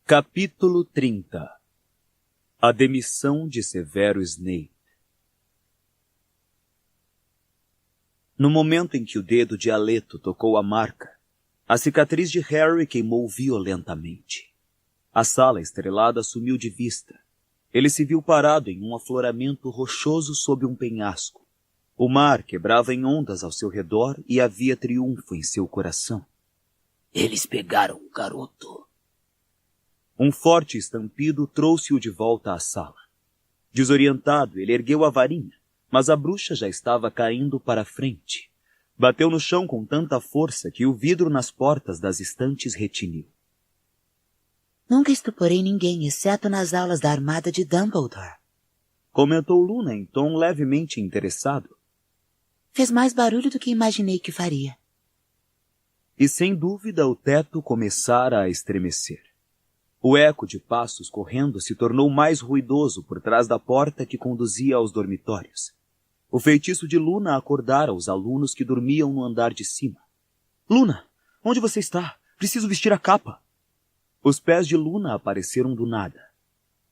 Capítulo 30. A demissão de Severo Snape. No momento em que o dedo de Aleto tocou a marca, a cicatriz de Harry queimou violentamente. A sala estrelada sumiu de vista. Ele se viu parado em um afloramento rochoso sob um penhasco. O mar quebrava em ondas ao seu redor e havia triunfo em seu coração. Eles pegaram o garoto. Um forte estampido trouxe-o de volta à sala. Desorientado, ele ergueu a varinha, mas a bruxa já estava caindo para a frente. Bateu no chão com tanta força que o vidro nas portas das estantes retiniu. Nunca estuporei ninguém, exceto nas aulas da armada de Dumbledore, comentou Luna em tom levemente interessado. Fez mais barulho do que imaginei que faria. E sem dúvida o teto começara a estremecer. O eco de passos correndo se tornou mais ruidoso por trás da porta que conduzia aos dormitórios. O feitiço de Luna acordara os alunos que dormiam no andar de cima. — Luna, onde você está? Preciso vestir a capa. Os pés de Luna apareceram do nada.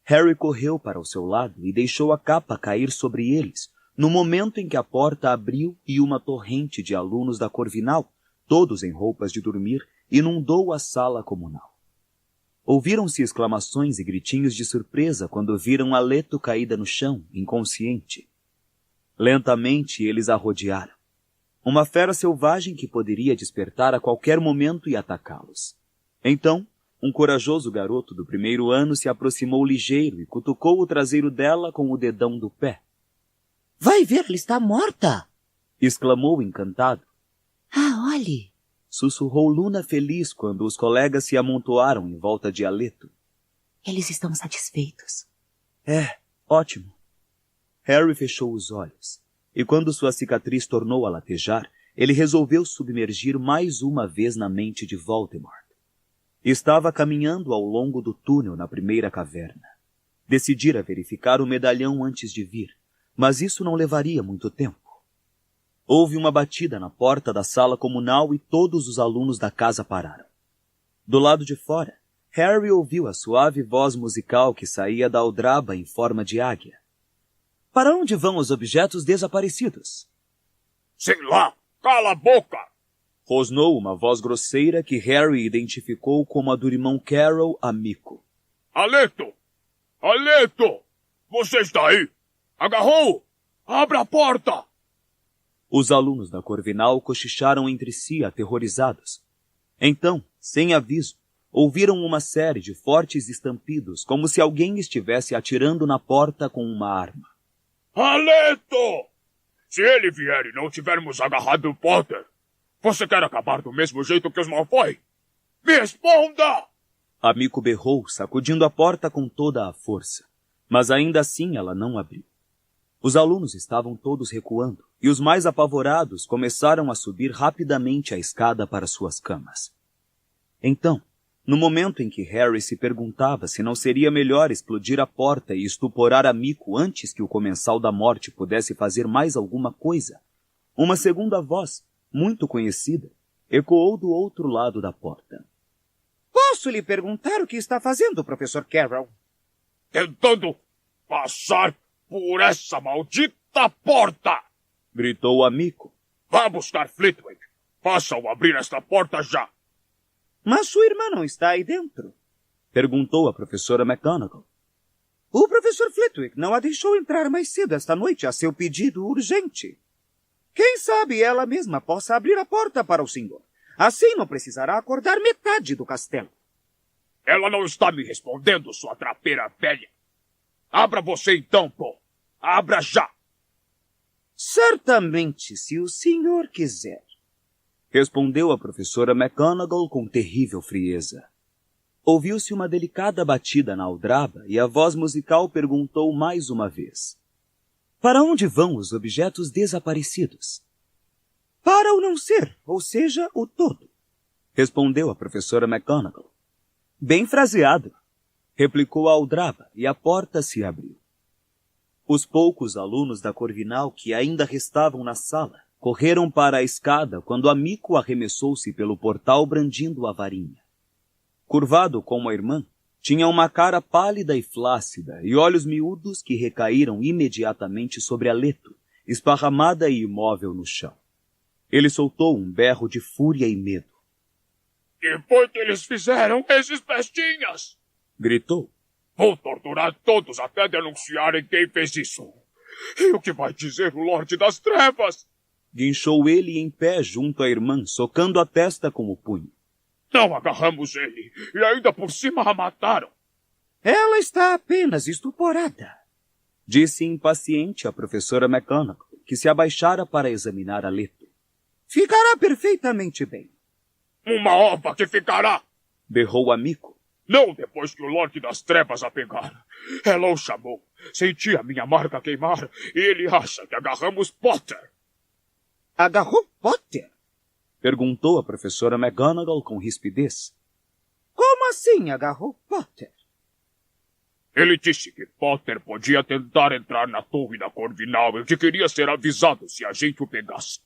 Harry correu para o seu lado e deixou a capa cair sobre eles, no momento em que a porta abriu e uma torrente de alunos da Corvinal, todos em roupas de dormir, inundou a sala comunal. Ouviram-se exclamações e gritinhos de surpresa quando viram Aleto caída no chão, inconsciente. Lentamente eles a rodearam. Uma fera selvagem que poderia despertar a qualquer momento e atacá-los. Então, um corajoso garoto do primeiro ano se aproximou ligeiro e cutucou o traseiro dela com o dedão do pé. — Vai ver, ela está morta! Exclamou encantado. — Ah, olhe! Sussurrou Luna feliz quando os colegas se amontoaram em volta de Aleto. Eles estão satisfeitos. É, ótimo. Harry fechou os olhos, e quando sua cicatriz tornou a latejar, ele resolveu submergir mais uma vez na mente de Voldemort. Estava caminhando ao longo do túnel na primeira caverna. Decidira verificar o medalhão antes de vir, mas isso não levaria muito tempo. Houve uma batida na porta da sala comunal e todos os alunos da casa pararam. Do lado de fora, Harry ouviu a suave voz musical que saía da aldraba em forma de águia. — Para onde vão os objetos desaparecidos? — Sei lá! Cala a boca! Rosnou uma voz grosseira que Harry identificou como a do irmão Carol Amico. — Aleto! Aleto! Você está aí? Agarrou! Abra a porta! Os alunos da Corvinal cochicharam entre si, aterrorizados. Então, sem aviso, ouviram uma série de fortes estampidos, como se alguém estivesse atirando na porta com uma arma. — Aleto! Se ele vier e não tivermos agarrado o Potter, você quer acabar do mesmo jeito que os Malfoy? Me responda! Amico berrou, sacudindo a porta com toda a força. Mas ainda assim ela não abriu. Os alunos estavam todos recuando, e os mais apavorados começaram a subir rapidamente a escada para suas camas. Então, no momento em que Harry se perguntava se não seria melhor explodir a porta e estuporar Amico antes que o Comensal da Morte pudesse fazer mais alguma coisa, uma segunda voz, muito conhecida, ecoou do outro lado da porta. — Posso lhe perguntar o que está fazendo, professor Carroll? — Tentando passar por essa maldita porta! Gritou Amico. — Vá buscar Flitwick. Faça-o abrir esta porta já. — Mas sua irmã não está aí dentro? Perguntou a professora McGonagall. — O professor Flitwick não a deixou entrar mais cedo esta noite a seu pedido urgente. Quem sabe ela mesma possa abrir a porta para o senhor. Assim não precisará acordar metade do castelo. — Ela não está me respondendo, sua trapeira velha. Abra você então, Paul. Abra já. — Certamente, se o senhor quiser. Respondeu a professora McGonagall com terrível frieza. Ouviu-se uma delicada batida na aldraba e a voz musical perguntou mais uma vez. — Para onde vão os objetos desaparecidos? — Para o não ser, ou seja, o todo. Respondeu a professora McGonagall. — Bem fraseado. Replicou a aldraba e a porta se abriu. Os poucos alunos da Corvinal que ainda restavam na sala correram para a escada quando Amico arremessou-se pelo portal brandindo a varinha. Curvado como a irmã, Tinha uma cara pálida e flácida e olhos miúdos que recaíram imediatamente sobre a Leto, esparramada e imóvel no chão. Ele soltou um berro de fúria e medo. Que foi que eles fizeram, esses bestinhas? Gritou. Vou torturar todos até denunciarem quem fez isso. E o que vai dizer o Lorde das Trevas? Guinchou ele em pé junto à irmã, socando a testa com o punho. Não agarramos ele e ainda por cima a mataram. Ela está apenas estuporada, disse impaciente a professora McGonagall, que se abaixara para examinar a Leto. Ficará perfeitamente bem. Uma ova que ficará! Berrou Amico. Não depois que o Lorde das Trevas a pegar. Ela o chamou. Senti a minha marca queimar e ele acha que agarramos Potter. Agarrou Potter? Perguntou a professora McGonagall com rispidez. Como assim agarrou Potter? Ele disse que Potter podia tentar entrar na torre da Corvinal e que queria ser avisado se a gente o pegasse.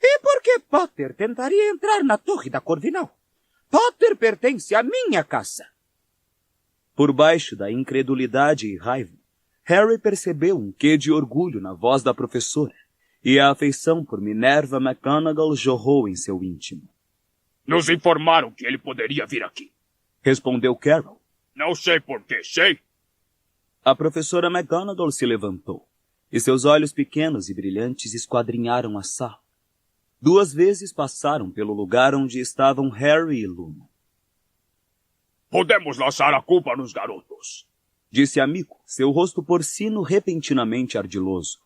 E por que Potter tentaria entrar na torre da Corvinal? Potter pertence à minha casa. Por baixo da incredulidade e raiva, Harry percebeu um quê de orgulho na voz da professora, e a afeição por Minerva McGonagall jorrou em seu íntimo. Nos informaram que ele poderia vir aqui. Respondeu Carol. Não sei por quê, sei. A professora McGonagall se levantou, e seus olhos pequenos e brilhantes esquadrinharam a sala. 2 vezes passaram pelo lugar onde estavam Harry e Luna. Podemos lançar a culpa nos garotos, disse Amico, seu rosto porcino repentinamente ardiloso.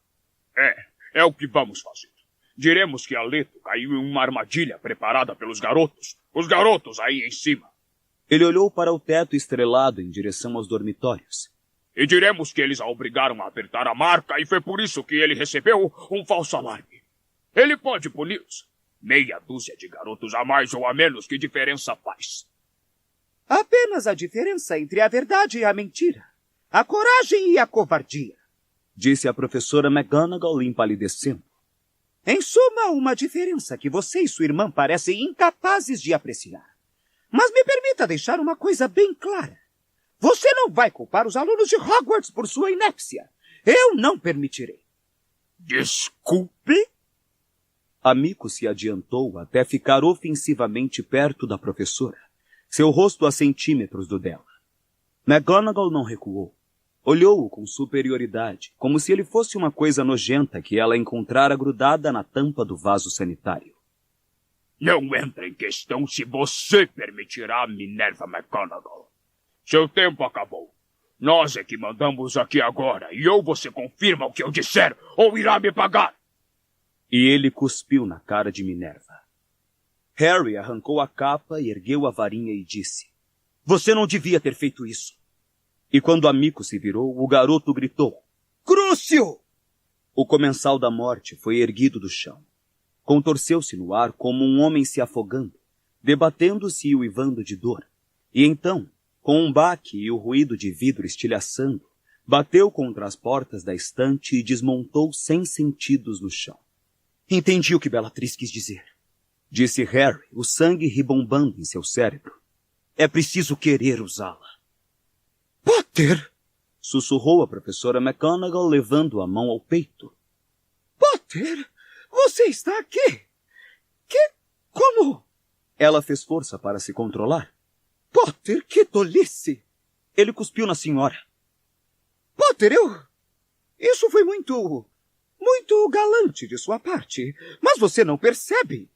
É o que vamos fazer. Diremos que a Leto caiu em uma armadilha preparada pelos garotos. Os garotos aí em cima. Ele olhou para o teto estrelado em direção aos dormitórios. E diremos que eles a obrigaram a apertar a marca e foi por isso que ele recebeu um falso alarme. Ele pode puni-los. Meia dúzia de garotos a mais ou a menos, que diferença faz? Apenas a diferença entre a verdade e a mentira. A coragem e a covardia. Disse a professora McGonagall empalidecendo. Em suma, uma diferença que você e sua irmã parecem incapazes de apreciar. Mas me permita deixar uma coisa bem clara. Você não vai culpar os alunos de Hogwarts por sua inépcia. Eu não permitirei. Desculpe? Amico se adiantou até ficar ofensivamente perto da professora, seu rosto a centímetros do dela. McGonagall não recuou. Olhou-o com superioridade, como se ele fosse uma coisa nojenta que ela encontrara grudada na tampa do vaso sanitário. Não entra em questão se você permitirá, Minerva McGonagall. Seu tempo acabou. Nós é que mandamos aqui agora, e ou você confirma o que eu disser, ou irá me pagar. E ele cuspiu na cara de Minerva. Harry arrancou a capa e ergueu a varinha e disse: Você não devia ter feito isso. E quando Amico se virou, o garoto gritou: Crucio! O comensal da morte foi erguido do chão. Contorceu-se no ar como um homem se afogando, debatendo-se e uivando de dor. E então, com um baque e o ruído de vidro estilhaçando, bateu contra as portas da estante e desmontou sem sentidos no chão. Entendi o que Bellatrix quis dizer, disse Harry, o sangue ribombando em seu cérebro. É preciso querer usá-la. Potter! Sussurrou a professora McGonagall, levando a mão ao peito. Potter! Você está aqui? Como? Ela fez força para se controlar. Potter, que tolice! Ele cuspiu na senhora. Potter, Isso foi muito galante de sua parte. Mas você não percebe?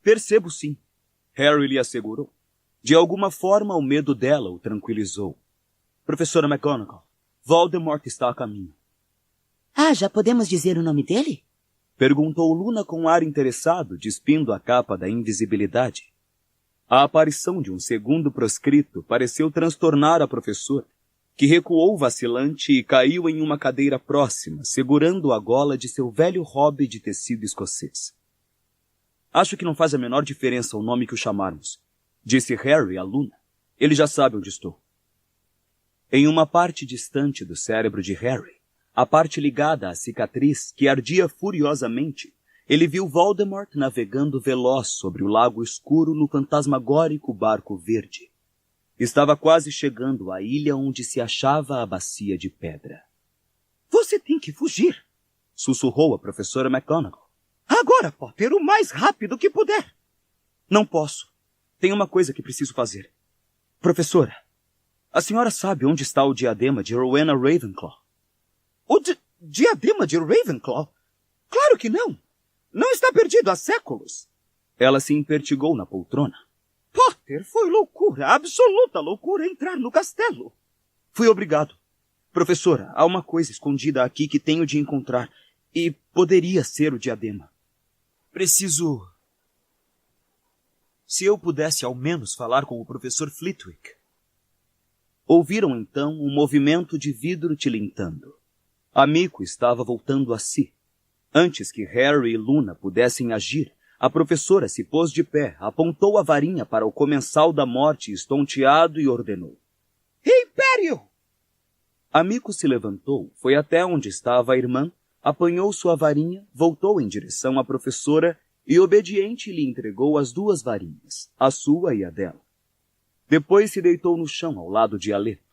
Percebo sim, Harry lhe assegurou. De alguma forma, o medo dela o tranquilizou. Professora McGonagall, Voldemort está a caminho. Ah, já podemos dizer o nome dele? Perguntou Luna com ar interessado, despindo a capa da invisibilidade. A aparição de um segundo proscrito pareceu transtornar a professora, que recuou vacilante e caiu em uma cadeira próxima, segurando a gola de seu velho hobby de tecido escocês. Acho que não faz a menor diferença o nome que o chamarmos, disse Harry a Luna. Ele já sabe onde estou. Em uma parte distante do cérebro de Harry, a parte ligada à cicatriz que ardia furiosamente, ele viu Voldemort navegando veloz sobre o lago escuro no fantasmagórico barco verde. Estava quase chegando à ilha onde se achava a bacia de pedra. Você tem que fugir, sussurrou a professora McGonagall. Agora, Potter, o mais rápido que puder. Não posso. Tem uma coisa que preciso fazer. Professora, a senhora sabe onde está o diadema de Rowena Ravenclaw? O diadema de Ravenclaw? Claro que não. Não está perdido há séculos. Ela se impertigou na poltrona. Potter, foi loucura, absoluta loucura entrar no castelo. Fui obrigado. Professora, há uma coisa escondida aqui que tenho de encontrar. E poderia ser o diadema. Preciso... Se eu pudesse ao menos falar com o professor Flitwick. Ouviram então um movimento de vidro tilintando. A Mico estava voltando a si. Antes que Harry e Luna pudessem agir, a professora se pôs de pé, apontou a varinha para o comensal da morte estonteado e ordenou. Império! A Mico se levantou, foi até onde estava a irmã, apanhou sua varinha, voltou em direção à professora e obediente lhe entregou as duas varinhas, a sua e a dela. Depois se deitou no chão ao lado de Aleto.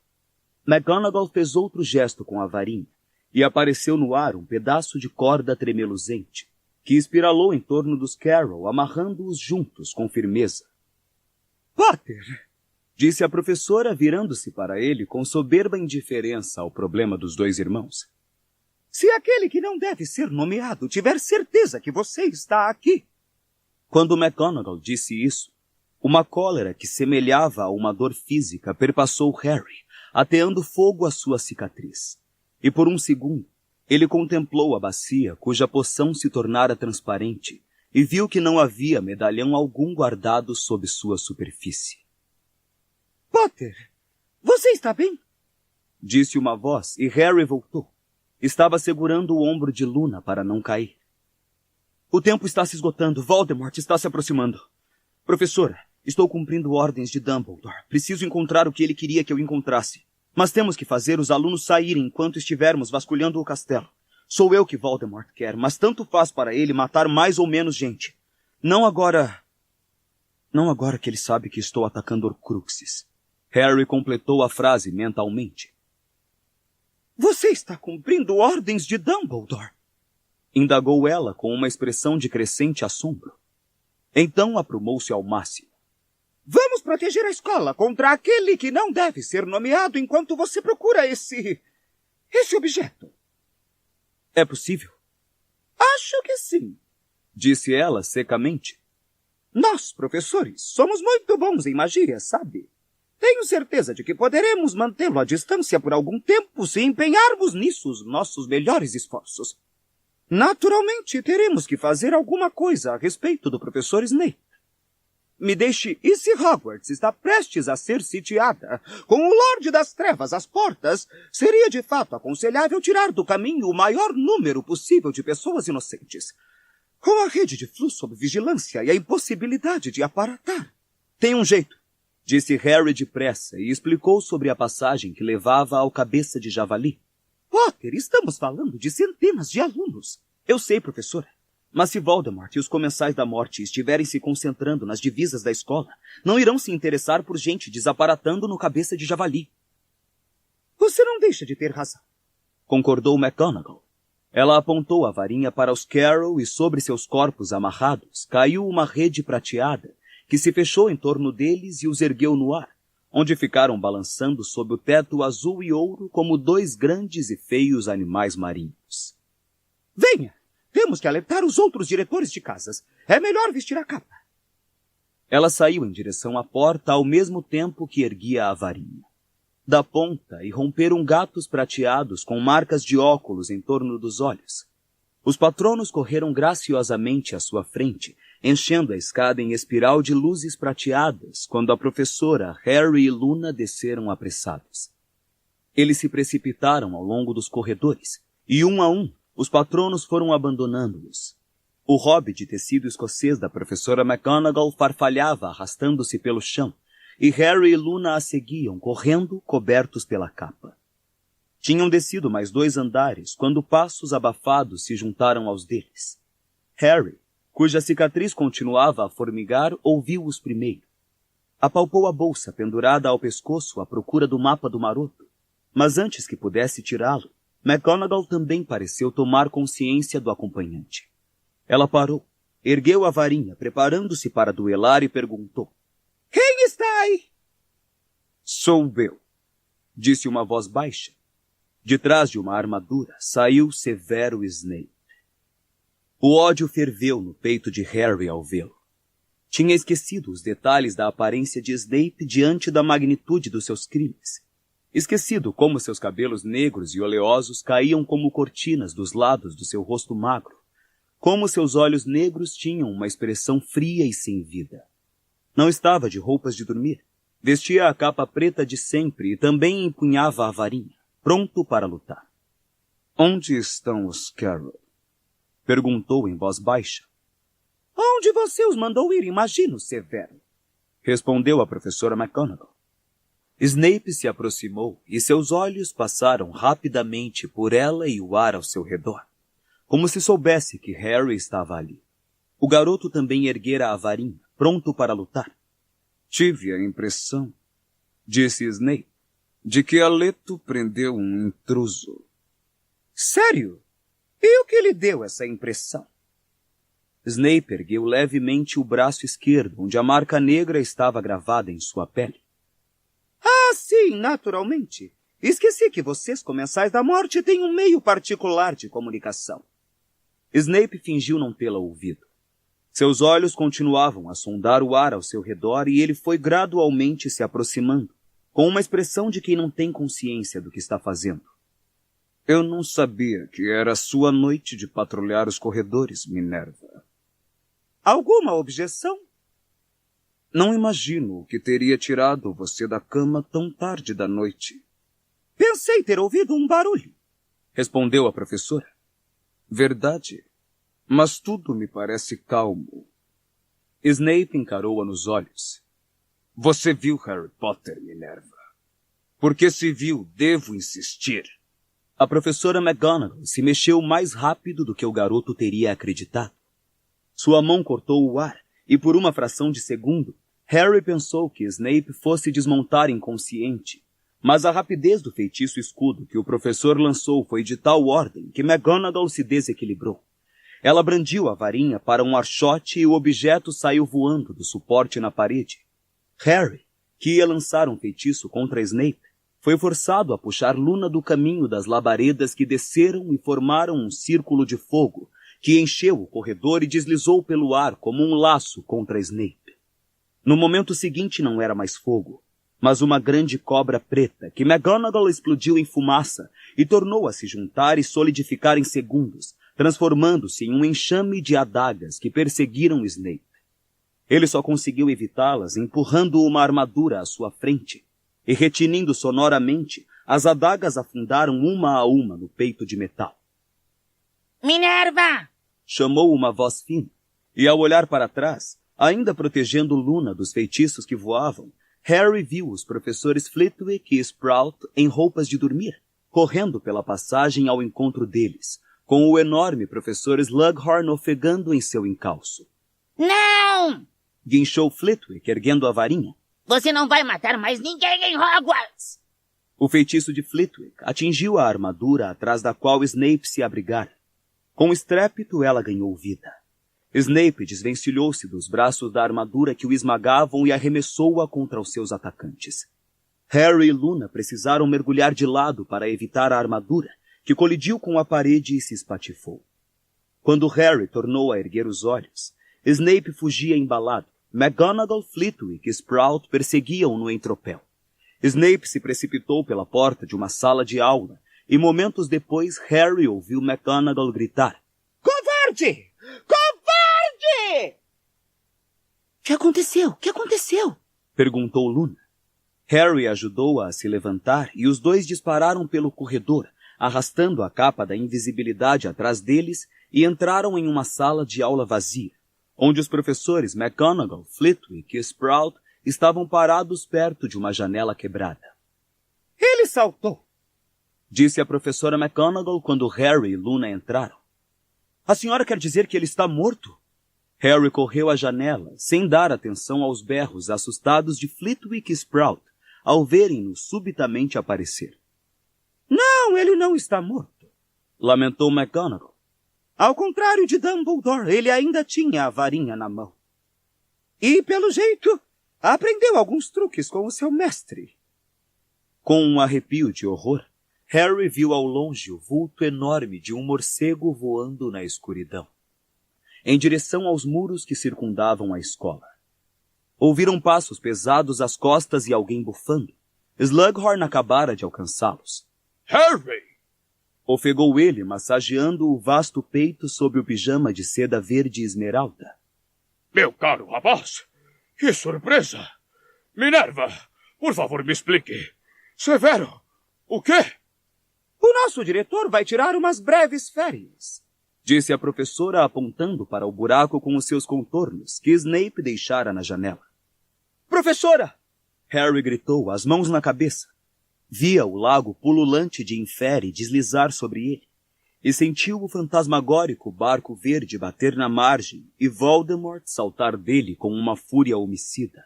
McGonagall fez outro gesto com a varinha e apareceu no ar um pedaço de corda tremeluzente, que espiralou em torno dos Carroll, amarrando-os juntos com firmeza. Potter! Disse a professora, virando-se para ele com soberba indiferença ao problema dos dois irmãos. Se aquele que não deve ser nomeado tiver certeza que você está aqui... Quando McGonagall disse isso, uma cólera que semelhava a uma dor física perpassou Harry, ateando fogo à sua cicatriz. E por um segundo, ele contemplou a bacia cuja poção se tornara transparente e viu que não havia medalhão algum guardado sob sua superfície. Potter, você está bem? Disse uma voz e Harry voltou. Estava segurando o ombro de Luna para não cair. O tempo está se esgotando. Voldemort está se aproximando. Professora, estou cumprindo ordens de Dumbledore. Preciso encontrar o que ele queria que eu encontrasse. Mas temos que fazer os alunos saírem enquanto estivermos vasculhando o castelo. Sou eu que Voldemort quer, mas tanto faz para ele matar mais ou menos gente. Não agora que ele sabe que estou atacando Horcruxes. Harry completou a frase mentalmente. Você está cumprindo ordens de Dumbledore? Indagou ela com uma expressão de crescente assombro. Então aprumou-se ao máximo. Vamos proteger a escola contra aquele que não deve ser nomeado enquanto você procura esse objeto. É possível? Acho que sim, disse ela secamente. Nós, professores, somos muito bons em magia, sabe? Tenho certeza de que poderemos mantê-lo à distância por algum tempo se empenharmos nisso os nossos melhores esforços. Naturalmente, teremos que fazer alguma coisa a respeito do professor Snape. Me deixe... E se Hogwarts está prestes a ser sitiada, com o Lorde das Trevas às portas, seria de fato aconselhável tirar do caminho o maior número possível de pessoas inocentes. Com a rede de fluxo sob vigilância e a impossibilidade de aparatar. Tem um jeito, disse Harry depressa e explicou sobre a passagem que levava ao Cabeça de Javali. Potter, estamos falando de centenas de alunos. Eu sei, professora. Mas se Voldemort e os Comensais da Morte estiverem se concentrando nas divisas da escola, não irão se interessar por gente desaparatando no Cabeça de Javali. Você não deixa de ter razão, concordou McGonagall. Ela apontou a varinha para os Carroll e sobre seus corpos amarrados caiu uma rede prateada que se fechou em torno deles e os ergueu no ar, onde ficaram balançando sob o teto azul e ouro como dois grandes e feios animais marinhos. Venha! Temos que alertar os outros diretores de casas. É melhor vestir a capa. Ela saiu em direção à porta ao mesmo tempo que erguia a varinha. Da ponta irromperam gatos prateados com marcas de óculos em torno dos olhos. Os patronos correram graciosamente à sua frente, enchendo a escada em espiral de luzes prateadas, quando a professora, Harry e Luna desceram apressados. Eles se precipitaram ao longo dos corredores, e um a um, os patronos foram abandonando-os. O hobby de tecido escocês da professora McGonagall farfalhava arrastando-se pelo chão, e Harry e Luna a seguiam, correndo, cobertos pela capa. Tinham descido mais 2 andares, quando passos abafados se juntaram aos deles. Harry, cuja cicatriz continuava a formigar, ouviu-os primeiro. apalpou a bolsa pendurada ao pescoço à procura do mapa do maroto, mas antes que pudesse tirá-lo, McGonagall também pareceu tomar consciência do acompanhante. Ela parou, ergueu a varinha, preparando-se para duelar e perguntou: Quem está aí? Sou eu, disse uma voz baixa. De trás de uma armadura saiu Severo Snape. O ódio ferveu no peito de Harry ao vê-lo. Tinha esquecido os detalhes da aparência de Snape diante da magnitude dos seus crimes. Esquecido como seus cabelos negros e oleosos caíam como cortinas dos lados do seu rosto magro, como seus olhos negros tinham uma expressão fria e sem vida. Não estava de roupas de dormir. Vestia a capa preta de sempre e também empunhava a varinha, pronto para lutar. Onde estão os Carroll? Perguntou em voz baixa. Onde você os mandou ir, imagino, Severo? Respondeu a professora McGonagall. Snape se aproximou e seus olhos passaram rapidamente por ela e o ar ao seu redor, como se soubesse que Harry estava ali. O garoto também erguera a varinha, pronto para lutar. Tive a impressão, disse Snape, de que Aleto prendeu um intruso. Sério? E o que lhe deu essa impressão? Snape ergueu levemente o braço esquerdo, onde a marca negra estava gravada em sua pele. Ah, sim, naturalmente. Esqueci que vocês, comensais da morte, têm um meio particular de comunicação. Snape fingiu não tê-la ouvido. Seus olhos continuavam a sondar o ar ao seu redor e ele foi gradualmente se aproximando, com uma expressão de quem não tem consciência do que está fazendo. Eu não sabia que era sua noite de patrulhar os corredores, Minerva. Alguma objeção? Não imagino o que teria tirado você da cama tão tarde da noite. Pensei ter ouvido um barulho, respondeu a professora. Verdade, mas tudo me parece calmo. Snape encarou-a nos olhos. Você viu Harry Potter, Minerva? Porque se viu, devo insistir. A professora McGonagall se mexeu mais rápido do que o garoto teria acreditado. Sua mão cortou o ar, e por uma fração de segundo, Harry pensou que Snape fosse desmontar inconsciente, mas a rapidez do feitiço escudo que o professor lançou foi de tal ordem que McGonagall se desequilibrou. Ela brandiu a varinha para um archote e o objeto saiu voando do suporte na parede. Harry, que ia lançar um feitiço contra Snape, foi forçado a puxar Luna do caminho das labaredas que desceram e formaram um círculo de fogo, que encheu o corredor e deslizou pelo ar como um laço contra Snape. No momento seguinte não era mais fogo, mas uma grande cobra preta que McGonagall explodiu em fumaça e tornou a se juntar e solidificar em segundos, transformando-se em um enxame de adagas que perseguiram Snape. Ele só conseguiu evitá-las empurrando uma armadura à sua frente, e retinindo sonoramente, as adagas afundaram uma a uma no peito de metal. Minerva! Chamou uma voz fina, e ao olhar para trás, ainda protegendo Luna dos feitiços que voavam, Harry viu os professores Flitwick e Sprout em roupas de dormir, correndo pela passagem ao encontro deles, com o enorme professor Slughorn ofegando em seu encalço. Não! Guinchou Flitwick, erguendo a varinha. Você não vai matar mais ninguém em Hogwarts! O feitiço de Flitwick atingiu a armadura atrás da qual Snape se abrigara. Com estrépito, ela ganhou vida. Snape desvencilhou-se dos braços da armadura que o esmagavam e arremessou-a contra os seus atacantes. Harry e Luna precisaram mergulhar de lado para evitar a armadura, que colidiu com a parede e se espatifou. Quando Harry tornou a erguer os olhos, Snape fugia embalado. McGonagall, Flitwick e Sprout perseguiam-no em tropel. Snape se precipitou pela porta de uma sala de aula e momentos depois Harry ouviu McGonagall gritar: Covarde! Covarde! O que aconteceu? O que aconteceu? Perguntou Luna. Harry ajudou-a a se levantar e os dois dispararam pelo corredor, arrastando a capa da invisibilidade atrás deles e entraram em uma sala de aula vazia, onde os professores McGonagall, Flitwick e Sprout estavam parados perto de uma janela quebrada. Ele saltou, disse a professora McGonagall quando Harry e Luna entraram. A senhora quer dizer que ele está morto? Harry correu à janela, sem dar atenção aos berros assustados de Flitwick e Sprout, ao verem-no subitamente aparecer. Não, ele não está morto, lamentou McGonagall. Ao contrário de Dumbledore, ele ainda tinha a varinha na mão. E, pelo jeito, aprendeu alguns truques com o seu mestre. Com um arrepio de horror, Harry viu ao longe o vulto enorme de um morcego voando na escuridão, em direção aos muros que circundavam a escola. Ouviram passos pesados às costas e alguém bufando. Slughorn acabara de alcançá-los. Harry! Ofegou ele, massageando o vasto peito sob o pijama de seda verde esmeralda. Meu caro rapaz, que surpresa! Minerva, por favor, me explique. Severo, o quê? O nosso diretor vai tirar umas breves férias, disse a professora apontando para o buraco com os seus contornos que Snape deixara na janela. Professora! Harry gritou, as mãos na cabeça. Via o lago pululante de Infere deslizar sobre ele, e sentiu o fantasmagórico barco verde bater na margem e Voldemort saltar dele com uma fúria homicida.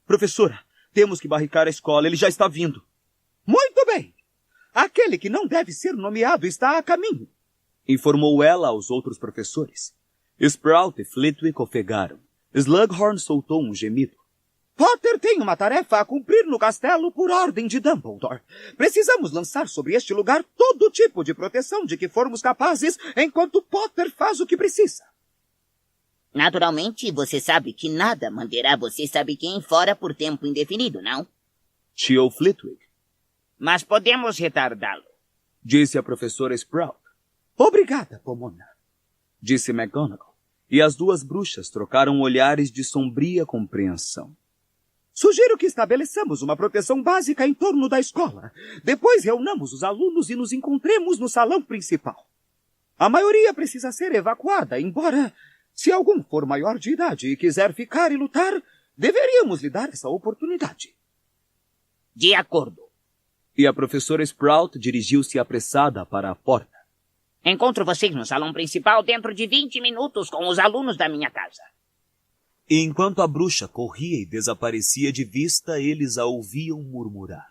Professora, temos que barricar a escola, ele já está vindo. Muito bem! Aquele que não deve ser nomeado está a caminho, informou ela aos outros professores. Sprout e Flitwick ofegaram. Slughorn soltou um gemido. Potter tem uma tarefa a cumprir no castelo por ordem de Dumbledore. Precisamos lançar sobre este lugar todo tipo de proteção de que formos capazes enquanto Potter faz o que precisa. Naturalmente, você sabe que nada manterá você sabe quem fora por tempo indefinido, não? Chiou Flitwick. Mas podemos retardá-lo, disse a professora Sprout. Obrigada, Pomona, disse McGonagall, e as duas bruxas trocaram olhares de sombria compreensão. Sugiro que estabeleçamos uma proteção básica em torno da escola. Depois reunamos os alunos e nos encontremos no salão principal. A maioria precisa ser evacuada, embora, se algum for maior de idade e quiser ficar e lutar, deveríamos lhe dar essa oportunidade. De acordo. E a professora Sprout dirigiu-se apressada para a porta. Encontro vocês no salão principal dentro de 20 minutos com os alunos da minha casa. E enquanto a bruxa corria e desaparecia de vista, eles a ouviam murmurar.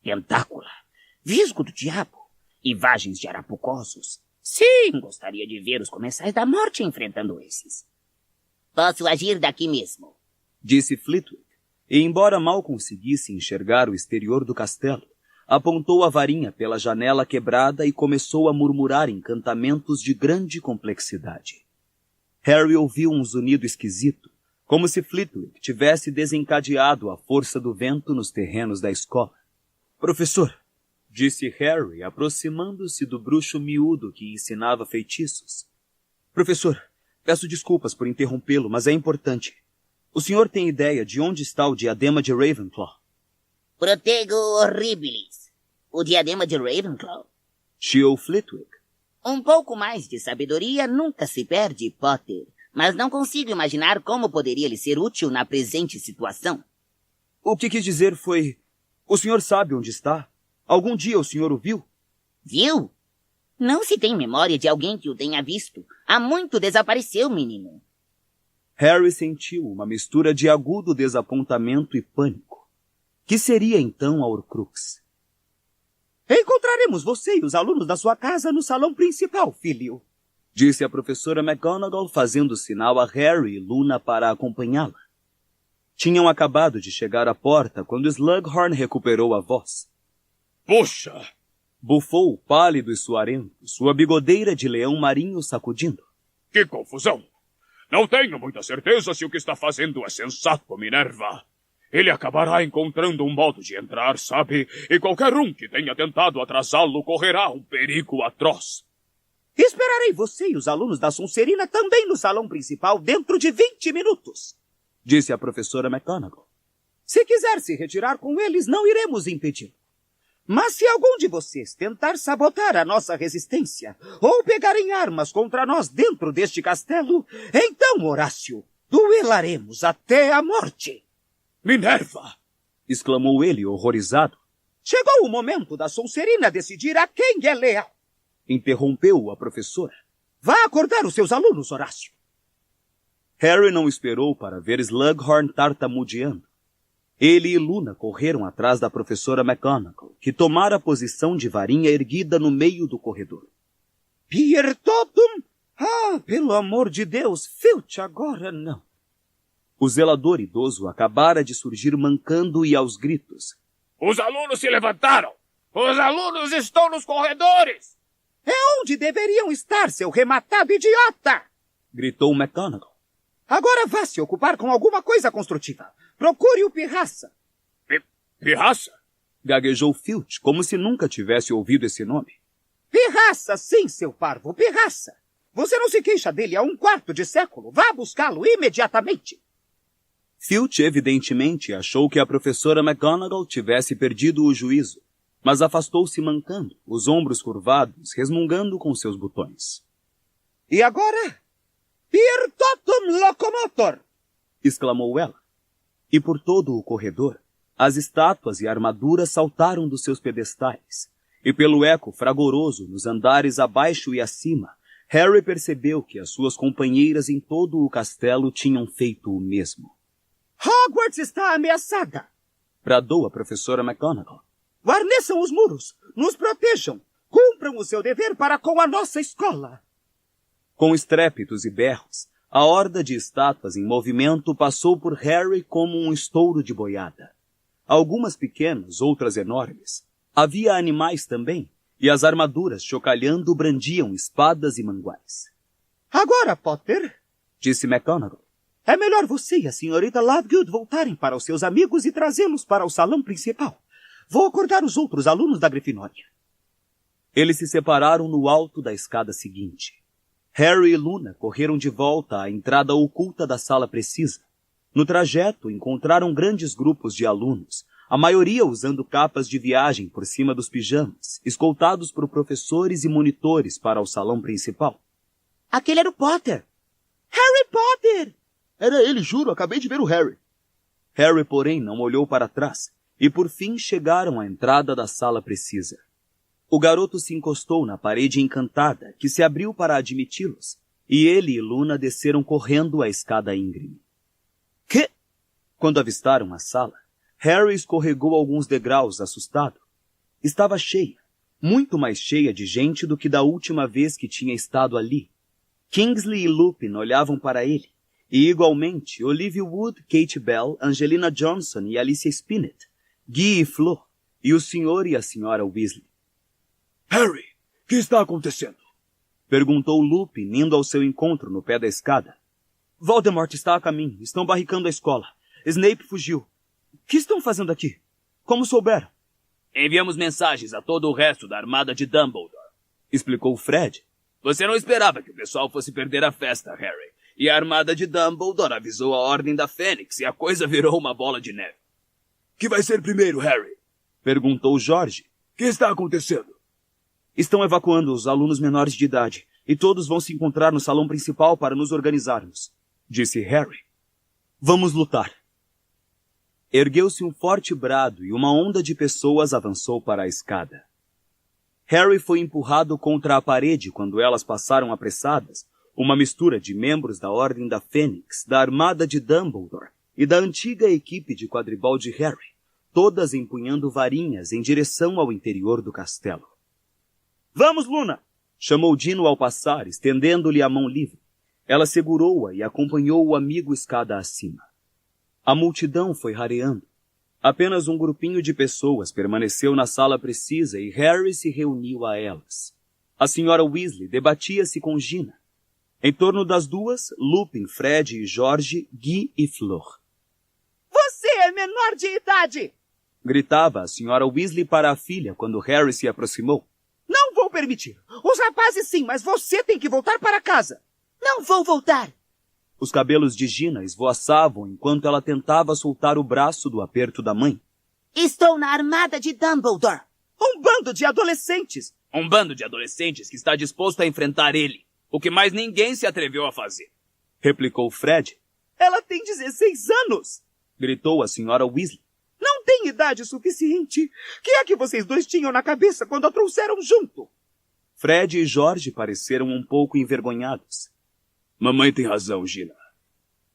Tentácula, visgo do diabo e vagens de arapucosos. Sim, gostaria de ver os comensais da morte enfrentando esses. Posso agir daqui mesmo, disse Flitwick, e embora mal conseguisse enxergar o exterior do castelo, apontou a varinha pela janela quebrada e começou a murmurar encantamentos de grande complexidade. Harry ouviu um zunido esquisito, como se Flitwick tivesse desencadeado a força do vento nos terrenos da escola. Professor, disse Harry, aproximando-se do bruxo miúdo que ensinava feitiços. Professor, peço desculpas por interrompê-lo, mas é importante. O senhor tem ideia de onde está o diadema de Ravenclaw? Protego horribilis. O diadema de Ravenclaw. Chiou Flitwick. Um pouco mais de sabedoria nunca se perde, Potter, mas não consigo imaginar como poderia lhe ser útil na presente situação. O que quis dizer foi... O senhor sabe onde está? Algum dia o senhor o viu? Viu? Não se tem memória de alguém que o tenha visto. Há muito desapareceu, menino. Harry sentiu uma mistura de agudo desapontamento e pânico. Que seria então a Horcrux? Encontraremos você e os alunos da sua casa no salão principal, filho, disse a professora McGonagall, fazendo sinal a Harry e Luna para acompanhá-la. Tinham acabado de chegar à porta quando Slughorn recuperou a voz. Puxa! Bufou, pálido e suarento, sua bigodeira de leão marinho sacudindo. Que confusão! Não tenho muita certeza se o que está fazendo é sensato, Minerva. Ele acabará encontrando um modo de entrar, sabe? E qualquer um que tenha tentado atrasá-lo correrá um perigo atroz. Esperarei você e os alunos da Sonserina também no salão principal dentro de 20 minutos, disse a professora McGonagall. Se quiser se retirar com eles, não iremos impedi-lo. Mas se algum de vocês tentar sabotar a nossa resistência ou pegarem armas contra nós dentro deste castelo, então, Horácio, duelaremos até a morte. Minerva! Exclamou ele, horrorizado. Chegou o momento da Sonserina decidir a quem é leal. Interrompeu a professora. Vá acordar os seus alunos, Horácio. Harry não esperou para ver Slughorn tartamudeando. Ele e Luna correram atrás da professora McGonagall, que tomara a posição de varinha erguida no meio do corredor. Piertotum? Ah, pelo amor de Deus, Filch, agora não. O zelador idoso acabara de surgir mancando e aos gritos. Os alunos se levantaram! Os alunos estão nos corredores! É onde deveriam estar, seu rematado idiota! Gritou McGonagall. Agora vá se ocupar com alguma coisa construtiva. Procure o Pirraça. Pirraça? Gaguejou Filch, como se nunca tivesse ouvido esse nome. Pirraça, sim, seu parvo, Pirraça. Você não se queixa dele há um quarto de século. Vá buscá-lo imediatamente. Filch evidentemente achou que a professora McGonagall tivesse perdido o juízo, mas afastou-se mancando, os ombros curvados, resmungando com seus botões. E agora? Pirtotum locomotor! Exclamou ela. E por todo o corredor, as estátuas e armaduras saltaram dos seus pedestais, e pelo eco fragoroso nos andares abaixo e acima, Harry percebeu que as suas companheiras em todo o castelo tinham feito o mesmo. Hogwarts está ameaçada! Bradou a professora McGonagall. Guarneçam os muros, nos protejam, cumpram o seu dever para com a nossa escola. Com estrépitos e berros, a horda de estátuas em movimento passou por Harry como um estouro de boiada. Algumas pequenas, outras enormes. Havia animais também, e as armaduras chocalhando brandiam espadas e manguais. Agora, Potter, disse McGonagall, é melhor você e a senhorita Lovegood voltarem para os seus amigos e trazê-los para o salão principal. Vou acordar os outros alunos da Grifinória. Eles se separaram no alto da escada seguinte. Harry e Luna correram de volta à entrada oculta da sala precisa. No trajeto, encontraram grandes grupos de alunos, a maioria usando capas de viagem por cima dos pijamas, escoltados por professores e monitores para o salão principal. Aquele era o Potter. Harry Potter! Era ele, juro, acabei de ver o Harry. Harry, porém, não olhou para trás, e por fim chegaram à entrada da sala precisa. O garoto se encostou na parede encantada, que se abriu para admiti-los, e ele e Luna desceram correndo a escada íngreme. Que? Quando avistaram a sala, Harry escorregou alguns degraus, assustado. Estava cheia, muito mais cheia de gente do que da última vez que tinha estado ali. Kingsley e Lupin olhavam para ele, e igualmente Olivia Wood, Kate Bell, Angelina Johnson e Alicia Spinnet, Guy e Fleur, e o senhor e a senhora Weasley. Harry, o que está acontecendo? Perguntou Lupin, indo ao seu encontro no pé da escada. Voldemort está a caminho. Estão barricando a escola. Snape fugiu. O que estão fazendo aqui? Como souberam? Enviamos mensagens a todo o resto da armada de Dumbledore, explicou Fred. Você não esperava que o pessoal fosse perder a festa, Harry. E a armada de Dumbledore avisou a Ordem da Fênix e a coisa virou uma bola de neve. Que vai ser primeiro, Harry? Perguntou Jorge. O que está acontecendo? Estão evacuando os alunos menores de idade, e todos vão se encontrar no salão principal para nos organizarmos, disse Harry. Vamos lutar. Ergueu-se um forte brado e uma onda de pessoas avançou para a escada. Harry foi empurrado contra a parede quando elas passaram apressadas, uma mistura de membros da Ordem da Fênix, da Armada de Dumbledore e da antiga equipe de quadribol de Harry, todas empunhando varinhas em direção ao interior do castelo. Vamos, Luna! Chamou Dino ao passar, estendendo-lhe a mão livre. Ela segurou-a e acompanhou o amigo escada acima. A multidão foi rareando. Apenas um grupinho de pessoas permaneceu na sala precisa e Harry se reuniu a elas. A senhora Weasley debatia-se com Gina. Em torno das duas, Lupin, Fred e Jorge, Guy e Fleur. Você é menor de idade! Gritava a senhora Weasley para a filha quando Harry se aproximou. Não vou permitir. Os rapazes sim, mas você tem que voltar para casa. Não vou voltar. Os cabelos de Gina esvoaçavam enquanto ela tentava soltar o braço do aperto da mãe. Estou na armada de Dumbledore. Um bando de adolescentes. Um bando de adolescentes que está disposto a enfrentar ele. O que mais ninguém se atreveu a fazer. Replicou Fred. Ela tem 16 anos. Gritou a senhora Weasley. Não tem idade suficiente. O que é que vocês dois tinham na cabeça quando a trouxeram junto? Fred e Jorge pareceram um pouco envergonhados. Mamãe tem razão, Gina.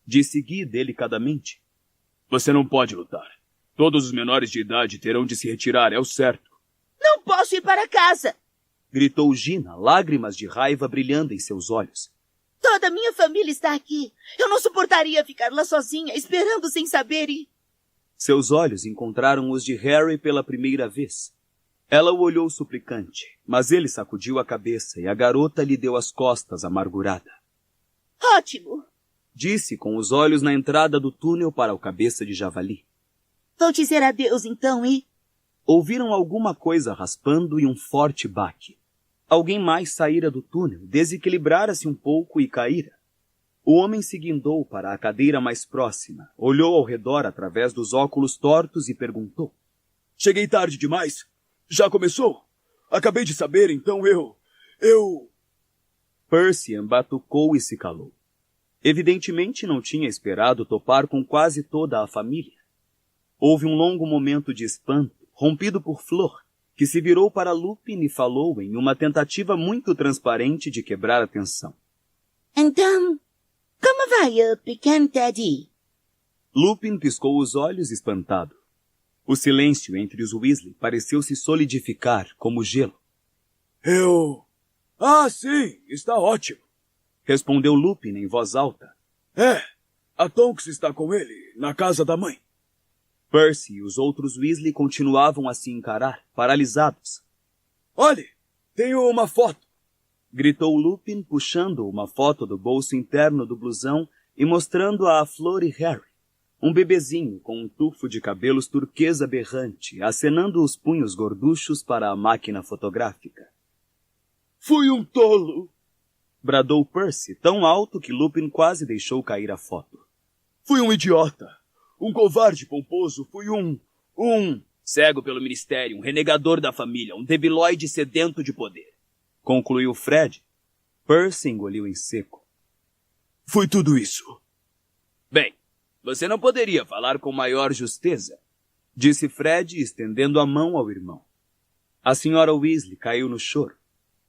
disse Guy delicadamente. Você não pode lutar. Todos os menores de idade terão de se retirar, é o certo. Não posso ir para casa. Gritou Gina, lágrimas de raiva brilhando em seus olhos. Toda a minha família está aqui. Eu não suportaria ficar lá sozinha, esperando sem saber e... Seus olhos encontraram os de Harry pela primeira vez. Ela o olhou suplicante, mas ele sacudiu a cabeça e a garota lhe deu as costas amargurada. Ótimo. Disse com os olhos na entrada do túnel para o cabeça de javali. Vou dizer adeus então e... Ouviram alguma coisa raspando e um forte baque. Alguém mais saíra do túnel, desequilibrara-se um pouco e caíra. O homem se guindou para a cadeira mais próxima, olhou ao redor através dos óculos tortos e perguntou. Cheguei tarde demais? Já começou? Acabei de saber, então eu... Percy embatucou e se calou. Evidentemente não tinha esperado topar com quase toda a família. Houve um longo momento de espanto, rompido por Flor, que se virou para Lupin e falou em uma tentativa muito transparente de quebrar a tensão. Então, como vai o pequeno Teddy? Lupin piscou os olhos espantado. O silêncio entre os Weasley pareceu se solidificar como gelo. Ah, sim, está ótimo. Respondeu Lupin em voz alta. A Tonks está com ele, na casa da mãe. Percy e os outros Weasley continuavam a se encarar, paralisados. Olhe, tenho uma foto. Gritou Lupin, puxando uma foto do bolso interno do blusão e mostrando-a a Flor e Harry. Um bebezinho com um tufo de cabelos turquesa berrante, acenando os punhos gorduchos para a máquina fotográfica. Fui um tolo! Bradou Percy, tão alto que Lupin quase deixou cair a foto. Fui um idiota! Um covarde pomposo! Fui um... Cego pelo ministério, um renegador da família, um debilóide sedento de poder. Concluiu Fred. Percy engoliu em seco. Foi tudo isso. Bem, você não poderia falar com maior justeza, disse Fred, estendendo a mão ao irmão. A senhora Weasley caiu no choro.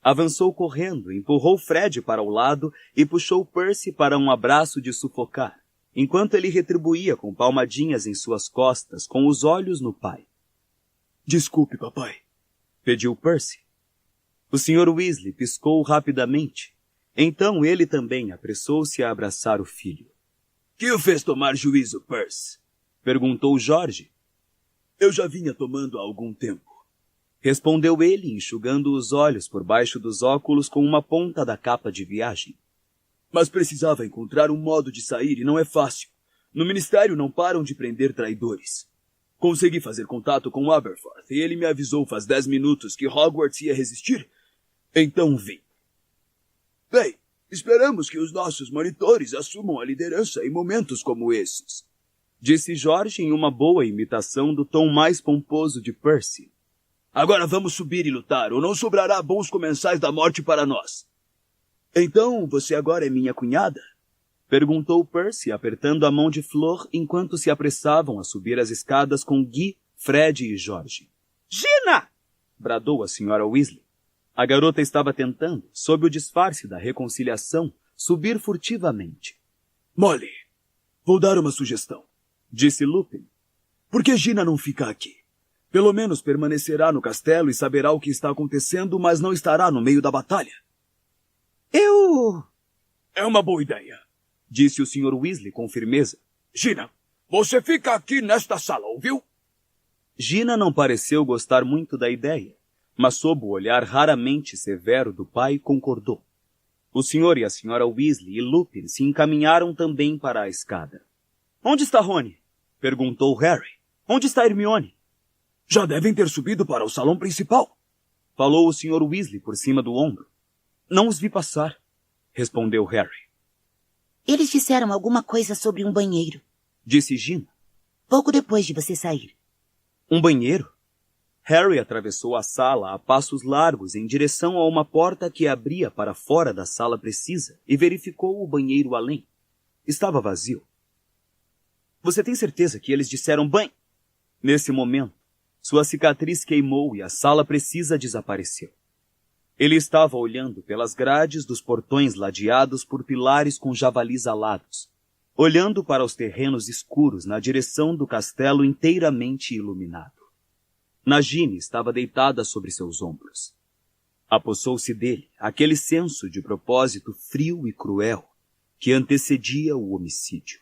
Avançou correndo, empurrou Fred para o lado e puxou Percy para um abraço de sufocar, enquanto ele retribuía com palmadinhas em suas costas, com os olhos no pai. Desculpe, papai, pediu Percy. O Sr. Weasley piscou rapidamente. Então ele também apressou-se a abraçar o filho. Que o fez tomar juízo, Percy? Perguntou Jorge. Eu já vinha tomando há algum tempo. Respondeu ele, enxugando os olhos por baixo dos óculos com uma ponta da capa de viagem. Mas precisava encontrar um modo de sair e não é fácil. No ministério não param de prender traidores. Consegui fazer contato com Aberforth e ele me avisou faz 10 minutos que Hogwarts ia resistir. Então vim. Bem, esperamos que os nossos monitores assumam a liderança em momentos como esses. Disse Jorge em uma boa imitação do tom mais pomposo de Percy. Agora vamos subir e lutar, ou não sobrará bons comensais da morte para nós. Então, você agora é minha cunhada? Perguntou Percy, apertando a mão de Flor enquanto se apressavam a subir as escadas com Guy, Fred e Jorge. Gina! Bradou a senhora Weasley. A garota estava tentando, sob o disfarce da reconciliação, subir furtivamente. Molly, vou dar uma sugestão, disse Lupin. Por que Gina não fica aqui? Pelo menos permanecerá no castelo e saberá o que está acontecendo, mas não estará no meio da batalha. É uma boa ideia, disse o Sr. Weasley com firmeza. Gina, você fica aqui nesta sala, ouviu? Gina não pareceu gostar muito da ideia, mas sob o olhar raramente severo do pai, concordou. O senhor e a senhora Weasley e Lupin se encaminharam também para a escada. Onde está Rony? Perguntou Harry. Onde está Hermione? Já devem ter subido para o salão principal. Falou o Sr. Weasley por cima do ombro. Não os vi passar, respondeu Harry. Eles disseram alguma coisa sobre um banheiro, disse Gina. Pouco depois de você sair. Um banheiro? Harry atravessou a sala a passos largos em direção a uma porta que abria para fora da sala precisa e verificou o banheiro além. Estava vazio. Você tem certeza que eles disseram banho? Nesse momento, sua cicatriz queimou e a sala precisa desapareceu. Ele estava olhando pelas grades dos portões ladeados por pilares com javalis alados. olhando para os terrenos escuros na direção do castelo inteiramente iluminado. Nagini estava deitada sobre seus ombros. Apossou-se dele aquele senso de propósito frio e cruel que antecedia o homicídio.